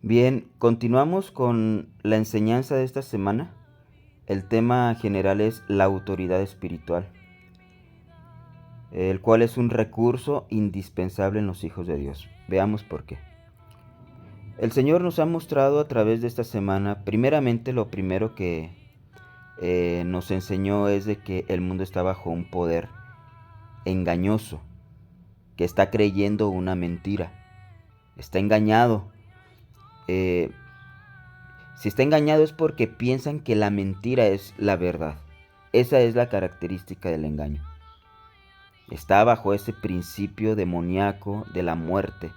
Bien, continuamos con la enseñanza de esta semana. El tema general es la autoridad espiritual, el cual es un recurso indispensable en los hijos de Dios. Veamos por qué. El Señor nos ha mostrado a través de esta semana, primeramente lo primero que nos enseñó es de que el mundo está bajo un poder engañoso, que está creyendo una mentira, está engañado. Eh, Si está engañado es porque piensan que la mentira es la verdad. Esa es la característica del engaño. Está bajo ese principio demoníaco de la muerte,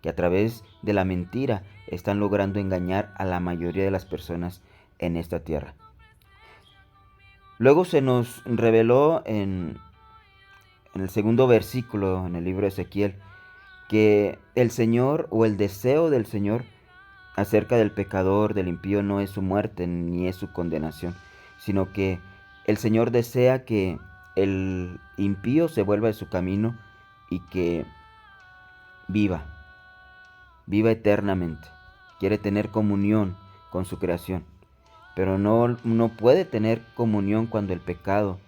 que a través de la mentira están logrando engañar a la mayoría de las personas en esta tierra. Luego se nos reveló en el segundo versículo en el libro de Ezequiel que el Señor o el deseo del Señor acerca del pecador, del impío, no es su muerte ni es su condenación, sino que el Señor desea que el impío se vuelva de su camino y que viva, viva eternamente. Quiere tener comunión con su creación, pero no puede tener comunión cuando el pecado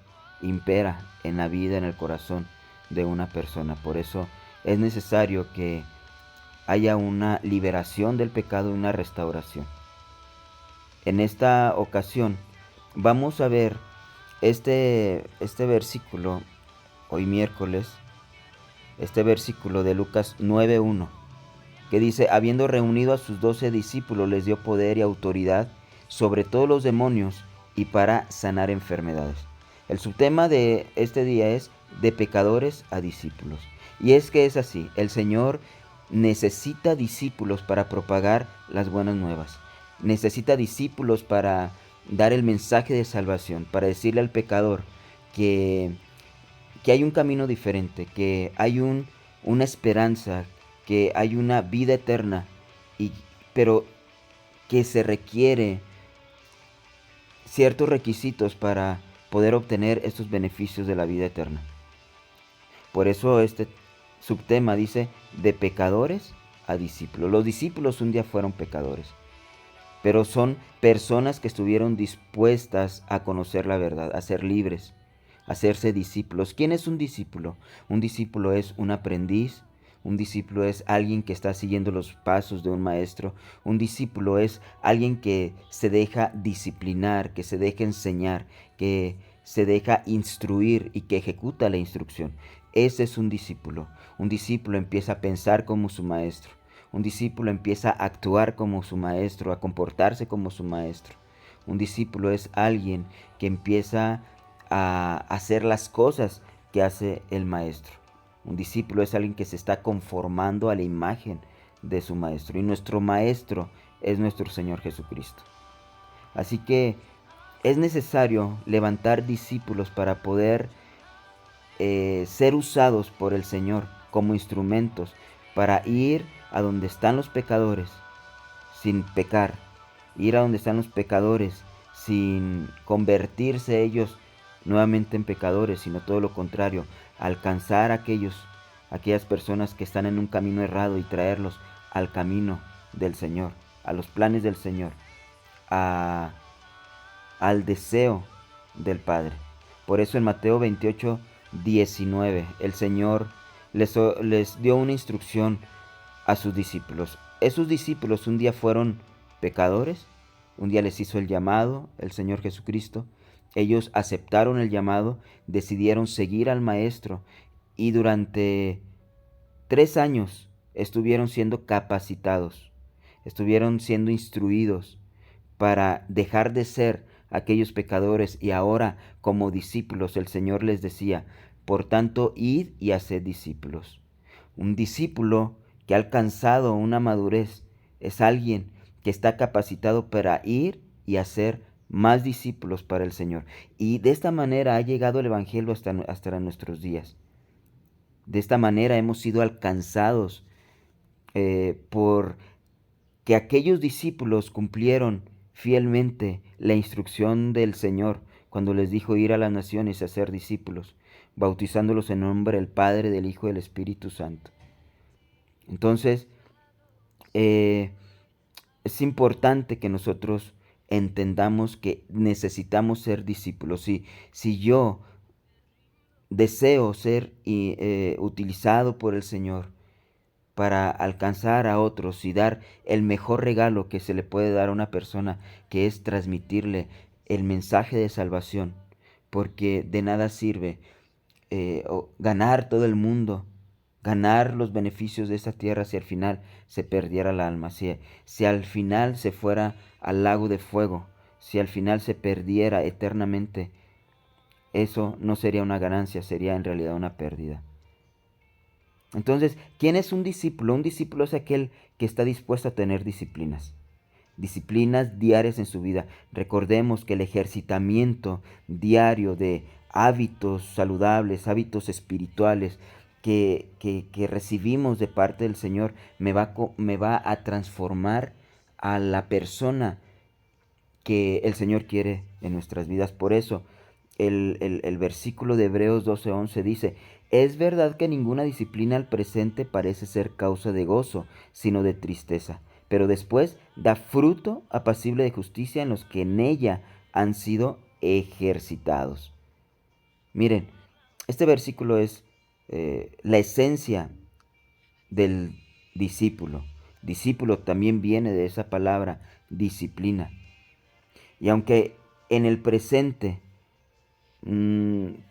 impera en la vida, en el corazón de una persona. Por eso es necesario que haya una liberación del pecado y una restauración. En esta ocasión vamos a ver este versículo, hoy miércoles, este versículo de Lucas 9:1, que dice, habiendo reunido a sus 12 discípulos, les dio poder y autoridad sobre todos los demonios y para sanar enfermedades. El subtema de este día es de pecadores a discípulos. Y es que es así, el Señor necesita discípulos para propagar las buenas nuevas. Necesita discípulos para dar el mensaje de salvación, para decirle al pecador que, que hay un camino diferente, que hay una esperanza, que hay una vida eterna, y, pero que se requiere ciertos requisitos para poder obtener estos beneficios de la vida eterna. Por eso este subtema dice de pecadores a discípulos. Los discípulos un día fueron pecadores, pero son personas que estuvieron dispuestas a conocer la verdad, a ser libres, a hacerse discípulos. ¿Quién es un discípulo? Un discípulo es un aprendiz, un discípulo es alguien que está siguiendo los pasos de un maestro, un discípulo es alguien que se deja disciplinar, que se deja enseñar, que se deja instruir y que ejecuta la instrucción. Ese es un discípulo. Un discípulo empieza a pensar como su maestro. Un discípulo empieza a actuar como su maestro, a comportarse como su maestro. Un discípulo es alguien que empieza a hacer las cosas que hace el maestro. Un discípulo es alguien que se está conformando a la imagen de su maestro. Y nuestro maestro es nuestro Señor Jesucristo. Así que es necesario levantar discípulos para poder ser usados por el Señor como instrumentos para ir a donde están los pecadores sin pecar, ir a donde están los pecadores sin convertirse ellos nuevamente en pecadores, sino todo lo contrario, alcanzar a aquellas personas que están en un camino errado y traerlos al camino del Señor, a los planes del Señor, a, al deseo del Padre. Por eso en Mateo 28:19 el Señor les dio una instrucción a sus discípulos. Esos discípulos un día fueron pecadores, un día les hizo el llamado el Señor Jesucristo. Ellos aceptaron el llamado, decidieron seguir al Maestro y durante 3 años estuvieron siendo capacitados, estuvieron siendo instruidos para dejar de ser aquellos pecadores y ahora como discípulos el Señor les decía, por tanto, id y haced discípulos. Un discípulo que ha alcanzado una madurez es alguien que está capacitado para ir y hacer más discípulos para el Señor. Y de esta manera ha llegado el Evangelio hasta nuestros días. De esta manera hemos sido alcanzados por que aquellos discípulos cumplieron fielmente la instrucción del Señor cuando les dijo ir a las naciones a hacer discípulos, bautizándolos en nombre del Padre, del Hijo y del Espíritu Santo. Entonces, es importante que nosotros entendamos que necesitamos ser discípulos. Si yo deseo ser utilizado por el Señor para alcanzar a otros y dar el mejor regalo que se le puede dar a una persona, que es transmitirle el mensaje de salvación, porque de nada sirve ganar todo el mundo, ganar los beneficios de esta tierra si al final se perdiera el alma, si al final se fuera al lago de fuego, si al final se perdiera eternamente. Eso no sería una ganancia, sería en realidad una pérdida. Entonces, ¿quién es un discípulo? Un discípulo es aquel que está dispuesto a tener disciplinas. Disciplinas diarias en su vida. Recordemos que el ejercitamiento diario de hábitos saludables, hábitos espirituales que recibimos de parte del Señor me va a transformar a la persona que el Señor quiere en nuestras vidas. Por eso el versículo de Hebreos 12:11 dice: es verdad que ninguna disciplina al presente parece ser causa de gozo, sino de tristeza, pero después da fruto apacible de justicia en los que en ella han sido ejercitados. Miren, este versículo es la esencia del discípulo. Discípulo también viene de esa palabra disciplina. Y aunque en el presente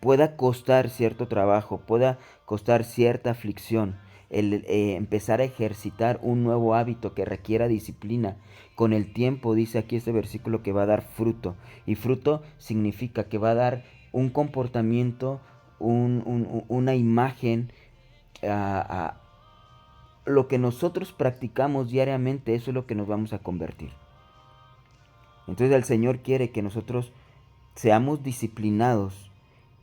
pueda costar cierto trabajo, pueda costar cierta aflicción, el empezar a ejercitar un nuevo hábito que requiera disciplina, con el tiempo, dice aquí este versículo, que va a dar fruto. Y fruto significa que va a dar un comportamiento, una imagen, a lo que nosotros practicamos diariamente. Eso es lo que nos vamos a convertir. Entonces el Señor quiere que nosotros seamos disciplinados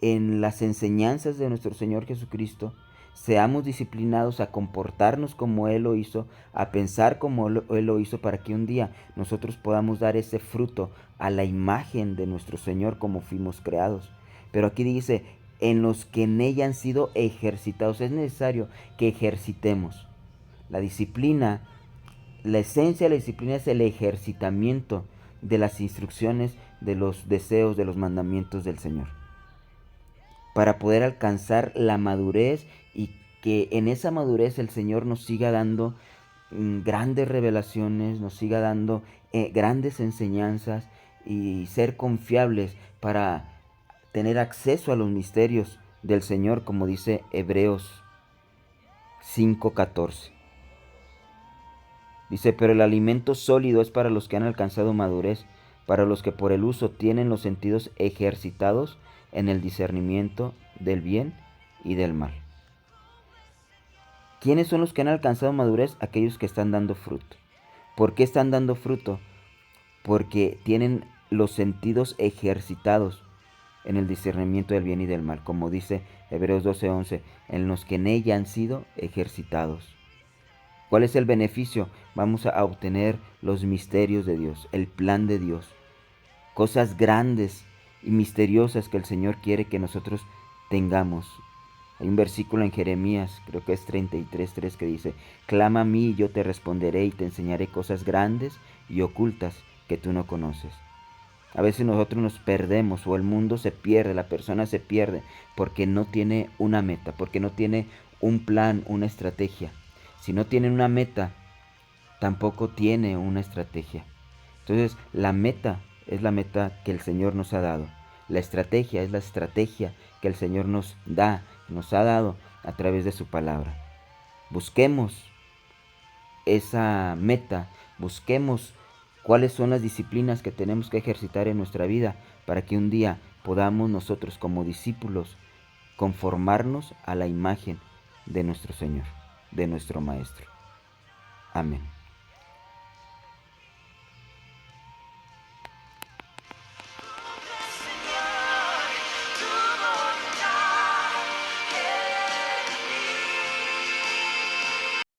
en las enseñanzas de nuestro Señor Jesucristo, seamos disciplinados a comportarnos como Él lo hizo, a pensar como Él lo hizo, para que un día nosotros podamos dar ese fruto a la imagen de nuestro Señor como fuimos creados. Pero aquí dice, en los que en ella han sido ejercitados. Es necesario que ejercitemos. La disciplina, la esencia de la disciplina es el ejercitamiento de las instrucciones, de los deseos, de los mandamientos del Señor, para poder alcanzar la madurez, y que en esa madurez el Señor nos siga dando grandes revelaciones, nos siga dando grandes enseñanzas, y ser confiables para tener acceso a los misterios del Señor, como dice Hebreos 5:14. Dice: pero el alimento sólido es para los que han alcanzado madurez, para los que por el uso tienen los sentidos ejercitados en el discernimiento del bien y del mal. ¿Quiénes son los que han alcanzado madurez? Aquellos que están dando fruto. ¿Por qué están dando fruto? Porque tienen los sentidos ejercitados en el discernimiento del bien y del mal, como dice Hebreos 12:11, en los que en ella han sido ejercitados. ¿Cuál es el beneficio? Vamos a obtener los misterios de Dios, el plan de Dios, cosas grandes y misteriosas que el Señor quiere que nosotros tengamos. Hay un versículo en Jeremías, creo que es 33:3, que dice: clama a mí y yo te responderé y te enseñaré cosas grandes y ocultas que tú no conoces. A veces nosotros nos perdemos, o el mundo se pierde, la persona se pierde, porque no tiene una meta, porque no tiene un plan, una estrategia. Si no tiene una meta, tampoco tiene una estrategia. Entonces, la meta es la meta que el Señor nos ha dado. La estrategia es la estrategia que el Señor nos ha dado a través de su palabra. Busquemos esa meta, busquemos cuáles son las disciplinas que tenemos que ejercitar en nuestra vida, para que un día podamos nosotros, como discípulos, conformarnos a la imagen de nuestro Señor, de nuestro Maestro. Amén.